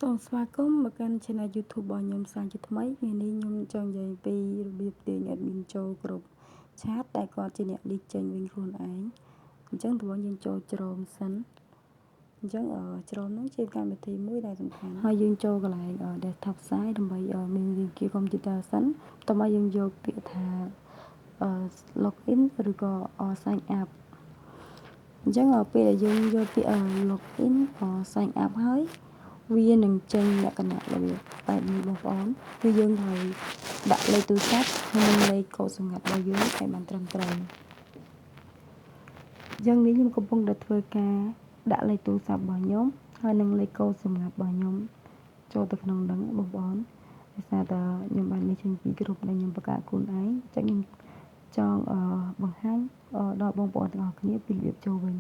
សូមស្វាគមន៍មកកាន់ Channel YouTube របស់ខ្ញុំសាជាថ្មីថ្ងៃនេះខ្ញុំចង់និយាយពីរបៀបទាញ admin ចូលគ្រប់ឆាតតែគាត់ជាអ្នកលីកចេញវិញខ្លួនឯងអញ្ចឹងតើយើងចូលច្រមសិនអញ្ចឹងច្រមហ្នឹងជាកម្មវិធីមួយដែលសំខាន់ហើយយើងចូលកន្លែង desktop site ដើម្បីមានលីង computer សិនតោះមកយើងយកពាក្យថា login ឬក៏ sign up អញ្ចឹងពេលដែលយើងយកពាក្យ login sign up ហើយវានឹងចេញលក្ខណៈរបៀបបែបនេះបងប្អូនគឺយើងត្រូវដាក់លេខទូរស័ព្ទហើយនិងលេខកូដសម្ងាត់របស់យើងឲ្យបានត្រឹមត្រូវយ៉ាងនេះខ្ញុំកំពុងតែធ្វើការដាក់លេខទូរស័ព្ទរបស់ខ្ញុំហើយនិងលេខកូដសម្ងាត់របស់ខ្ញុំចូលទៅក្នុងហ្នឹងបងប្អូនដោយសារតែខ្ញុំបាននេះចេញពីក្រុមដែលខ្ញុំបង្កើតខ្លួនឯងចឹងខ្ញុំចង់បង្ហាញដល់បងប្អូនទាំងអស់គ្នាពីរបៀបចូលវិញ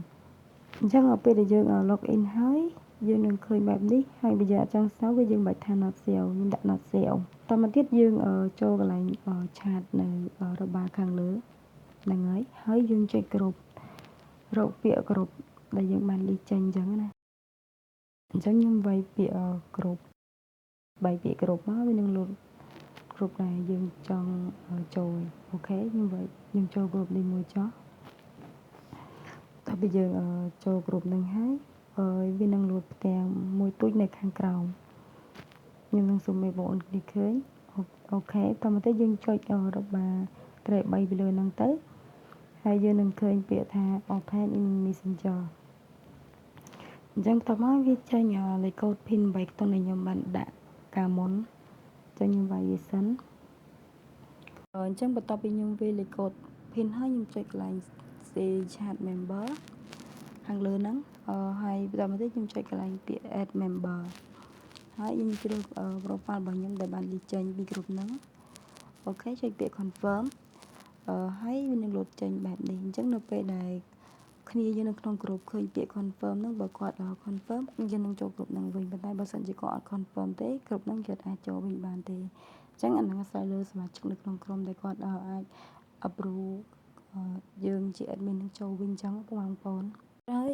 អញ្ចឹងពេលដែលយើង log in ហើយយើងនឹងឃើញបែបនេះហើយបើយើងអត់ចង់សើគឺយើងបាច់ថា not sale ខ្ញុំដាក់ not sale តមកទៀតយើងចូលកន្លែងឆាតនៅរបាខាងលើហ្នឹងហើយយើងចុចគ្រប់រកពាក្យគ្រប់ដែលយើងបានលីកចេញអញ្ចឹងណាអញ្ចឹងខ្ញុំវាយពាក្យគ្រប់បាយពាក្យគ្រប់មកវានឹងលុបគ្រប់ដែលយើងចង់ចូលអូខេខ្ញុំចូលគ្រប់នេះមួយចុះតើពេលយើងចូលគ្រប់នឹងហើយវានឹងលួចផ្ទាំងមួយទូចនៅខាងក្រោមខ្ញុំនឹងសូមឲ្យបងប្អូនគ្នាឃើញអូខេតោះមកទៅយើងចុចរបាត្រេ3ពីលើហ្នឹងទៅហើយយើងនឹងឃើញពាក្យថា open in messenger អញ្ចឹងតោះមកវាចេញលេខកូដ PIN 8ខ្ទង់ដែលខ្ញុំបានដាក់កាលមុនចឹងខ្ញុំវាយវាសិនអញ្ចឹងបន្ទាប់ពីខ្ញុំវាយលេខកូដ PIN ហើយខ្ញុំចុចកន្លែង see chat member ខាងលើហ្នឹងហើយបន្តមកទៀតខ្ញុំចុចកន្លែងពាក្យ add member ហើយខ្ញុំជ្រើស profile របស់ខ្ញុំដែលបានលីកចេញពីក្រុមហ្នឹងអូខេចុចពាក្យ confirm ហើយវានឹងលោតចេញបែបនេះអញ្ចឹងនៅពេលដែលគ្នាយើងនៅក្នុងក្រុមឃើញពាក្យ confirm ហ្នឹងបើគាត់ confirm យើងនឹងចូលក្រុមហ្នឹងវិញប៉ុន្តែបើសិនជាគាត់អត់ confirm ទេក្រុមហ្នឹងគាត់អាចចូលវិញបានទេអញ្ចឹងអាហ្នឹងអាស្រ័យលើសមាជិកនៅក្នុងក្រុមដែលគាត់អាច approve យើងជា admin នឹងចូលវិញអញ្ចឹងបងប្អូនហើយ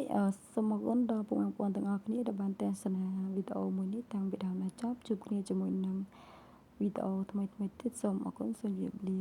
សូមអរគុណដល់បងប្អូនទាំងអស់គ្នាដែលបានទស្សនាវីដេអូមួយនេះតាំងពីដើមដល់ចប់ជួបគ្នាជាមួយនឹងវីដេអូថ្មីៗទៀតសូមអរគុណសូមជម្រាបលា